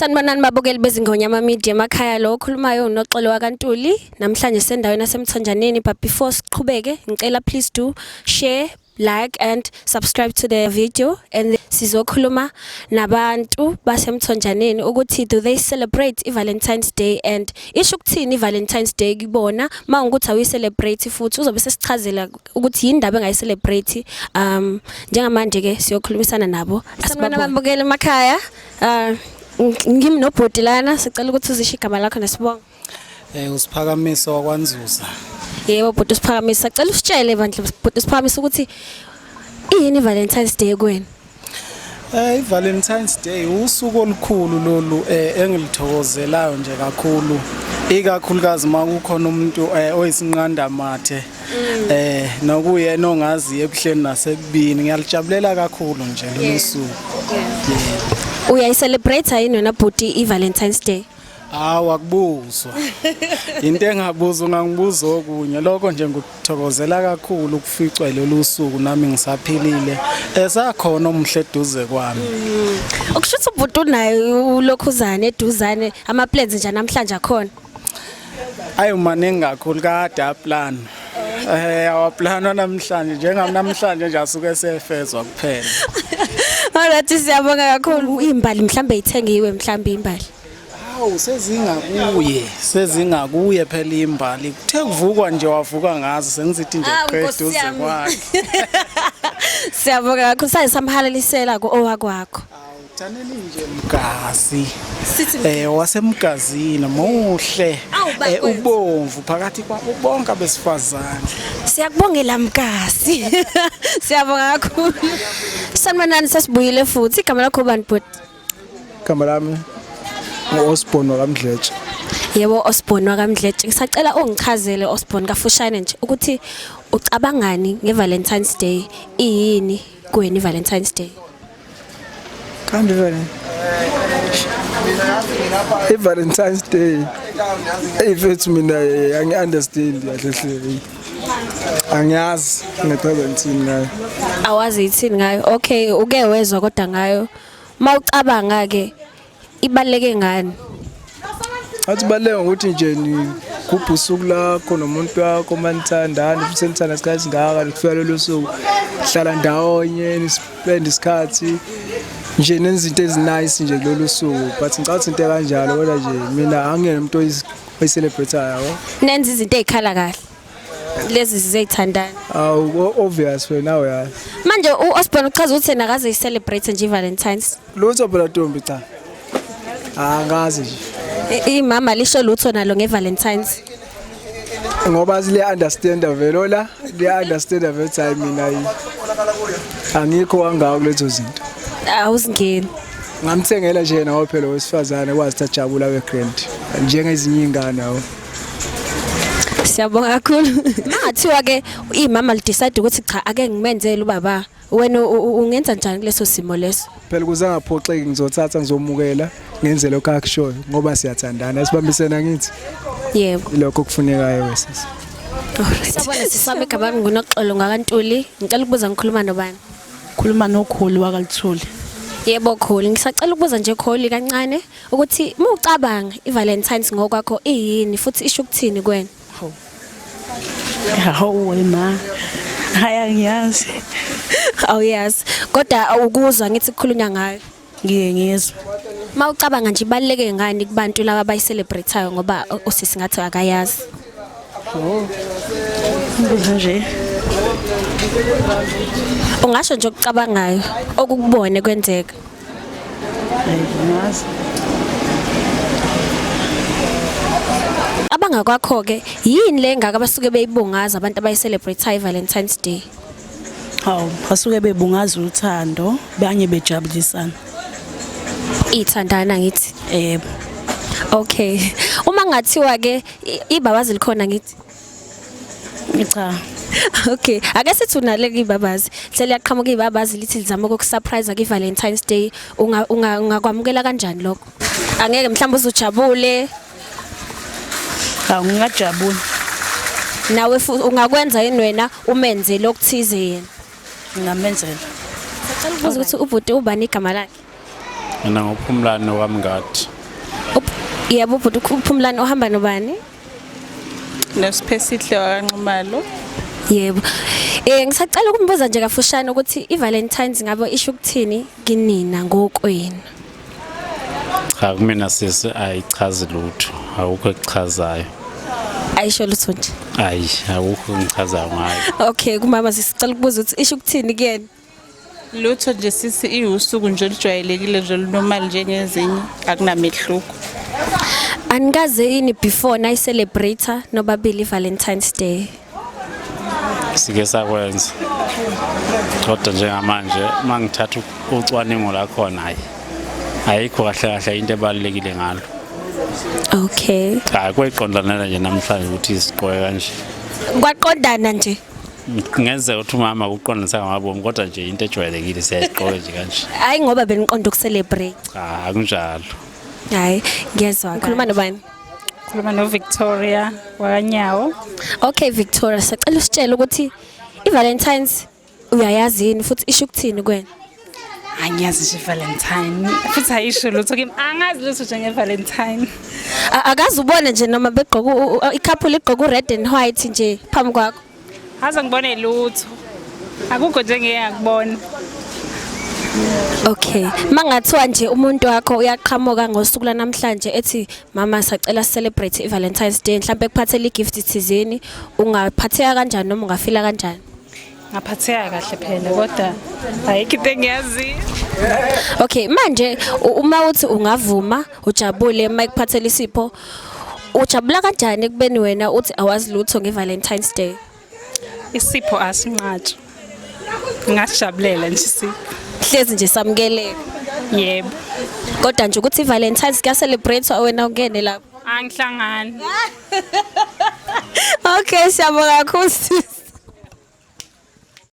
Sanibonani babukeli bezingonyama media emakhaya lo okhulumayo unoxolo wakantuli namhlanje sendaweni yasemthonjaneni but before siqhubeke ngicela please do share like and subscribe to the video and sizokhuluma nabantu basemthonjaneni ukuthi do they celebrate iValentine's Day and isho ukuthini iValentine's Day kubona mawungukuthi awu celebrate futhi uzobe sesichazela ukuthi yindaba engayi celebrate njengamanje ke siyokhulumisana nabo asibona babukeli emakhaya ngimi nobhodi lana sicela ukuthi uzisho igama lakho nesibongo. Usiphakamiso wakwanzuza. Yebo bhodi usiphakamiso sicela usitshele bandla bhodi usiphakamiso ukuthi iyini iValentine's Day kuwena? iValentine's Day usuku olukhulu lolu engilithokozelayo nje kakhulu ikakhulukazi makukhona umuntu oyisinqanda mathe nokuyena ongazi ebuhleni nasekubini ngiyalijabulela kakhulu nje lo suku. Uyayicelebrate yini wena bhodi iValentine's Day? Akubuzwa. Into engabuza ungangibuza okunye lokho nje ngikuthokozela kakhulu ukuficwa lolu suku nami ngisaphilile esakhona omhle eduze kwami. Ukushuthi ubhuti unayo ulokhuzane eduzane ama plans nje namhlanje akhona. Ayi maningi kakhulu kade aplan. Awaplanwa namhlanje njengamhlanje nje asuke sefezwa kuphela. Alright siyabonga kakhulu imbali mhlambe ithengiwe mhlambe imbali. Hawu sezingakuye phela imbali kuthe kuvukwa nje wavuka ngazo sengizithi nje qeduze kwakhe. Siyabonga kakhulu sayisamhalalisela owakwakho. Awuthaneni nje mgazi. Wasemgazini muhle ubomvu phakathi kwabo bonke abesifazane. Siyakubongela mgazi. Siyabonga kakhulu. Sanibonani sasibuyile futhi igama lakho bani bhodi? Igama lami Osborne wakamdletshe. Yebo Osborne wakamdletshe ngisacela ungichazele Osborne kafushane nje ukuthi ucabangani ngeValentine's Day iyini kuwena iValentine's Day? Kanti vele iValentine's Day ifethu mina angi-understand kahle angiyazi nge-17 ngayo. Awazi ithini ngayo? Okay uke wezwa kodwa ngayo mawucabanga ke ibaleke ngani? Athi baleke ukuthi nje ni kuphi usuku lakho nomuntu wakho manithandana futhi nithanda isikhathi ngaka kufika lelo suku hlala ndawonye nispend isikhathi nje nenza into ezinice nje kulolu suku but ngicabanga into kanjalo kodwa nje mina angiyena umuntu oyicelebrateayo. Nenza izinto ezikhala kahle lezi zizeyithandana. Obvious wena uyazi. Manje uOsborne uchaza ukuthi nakaze icelebrate nje iValentine's. Lutho phela Ntombi cha. Angazi nje. Imama lisho lutho nalo ngeValentine's. Ngoba sile understand velo la, le understand velo time mina angikho kangako lezo zinto. Awuzingeni. Ngamthengela nje nawo phela wesifazane kwazi tajabula wegrand njengezinye ingane nawo. Siyabonga kakhulu. Mangathiwa ke imama li decide ukuthi cha ake ngimenzele ubaba wena ungenza njani kuleso simo leso? Phela kuze ngaphoxeki ngizothatha ngizomukela ngenze lokho akushoyo ngoba siyathandana sibambisena ngithi. Yebo. Lokho kufunekayo wesisi. Alright. Sabona sisabe igama ngunoxolo ngakantuli. Ngicela ukubuza ngikhuluma nobani? Khuluma nokholi wakalithuli. Yebo kholi ngisacela ukubuza nje kholi kancane ukuthi mawucabanga iValentine's ngokwakho iyini futhi isho ukuthini kuwena? Hawu wena. Haya ngiyazi. Awuyazi kodwa awukuzwa ngithi kukhulunywa ngayo. Ngiyengizwa. Mawucabanga nje ibaleke ngani kubantu laba abayicelebrateayo ngoba usisi ngathi akayazi. Nje. Ungasho nje ukucabangayo okukubone kwenzeka. Ngiyazi. Abanga kwakho ke yini lengaka abasuke beyibungaza abantu abayicelebrate iValentine's Day? Hawu basuke bebungaza uthando banye bejabulisana. Ithandana ngithi. Yebo. Okay. Uma ngathiwa ke ibabazi likhona ngithi. Cha. Okay. Ake sithi unaleke ibabazi. Hle liyaqhamuka ibabazi lithi lizama ukusurprise iValentine's Day. Ungakwamukela kanjani lokho? Angeke mhlawumbe uzujabule. Ngingajabula. Nawe ungakwenza yini wena umenze lokuthize yena? Ngamenzela. Sicela ukubuza ukuthi ubhuti ubani igama lakhe? Mina ngophumlani nokamngadi. Yebo bhuti uphumlani ohamba nobani? Nosipesihle wakanxumalo. Yebo. Ngisacela ukumbuza nje kafushane ukuthi iValentines ngabe isho ukuthini kinina ngokwenu? Cha kumina sisi ayichazi lutho, awukho ekuchazayo. Ayisho lutho nje. Ayi, awukho ngichazayo ngayo. Okay, kumama sisicela ukubuza ukuthi isho ukuthini kuyena? Lutho nje sisi iusuku nje olujwayelekile nje normal njengezinye akunamehluko. Anikaze yini before nayi celebrate nobabili iValentine's Day? Sike sakwenza. Kodwa njengamanje mangithatha ucwaningo la khona hayi. Ayikho kahle kahle into ebalekile ngalo. Okay. Cha kweqondana nje namhlanje ukuthi isiqoke kanje. Kwaqondana nje. Ngeze uthi umama ukuqondanisa ngamabomu kodwa nje into ejwayelekile siyayiqoka nje kanje. Hayi ngoba beniqonda ukucelebrate. Cha akunjalo. Hayi ngiyezwa. Khuluma nobani? Khuluma noVictoria wakanyawo. Okay Victoria, sicela usitshele ukuthi iValentines uyayazi yini futhi isho ukuthini kuwena? Angiyazi nje iValentine. Futhi ayisho lutho kimi. Angazi lutho njengeValentine. Akazi ubone nje noma begqoka i-couple igqoka red and white nje phambi kwakho. Haza ngibone lutho. Akukho nje ngiyakubona. Okay. Mangathiwa nje umuntu wakho uyaqhamuka ngosuku lanamhlanje ethi mama sacela celebrate iValentine's Day mhlawumbe kuphathele igift thizeni, ungaphatheka kanjani noma ungafila kanjani? Ngaphatheka kahle phela kodwa ayikho into engiyazi. Okay, manje uma uthi ungavuma ujabule mayikuphathele isipho, ujabula kanjani kubeni wena uthi awazi lutho ngeValentine's Day? Isipho asinqatsho. Ngasijabulela nje isipho. Hlezi nje samukeleka. Yebo. Kodwa nje ukuthi iValentine's kuya celebrate wena ungene lapho. Angihlangani. Okay, siyabonga kakhulu.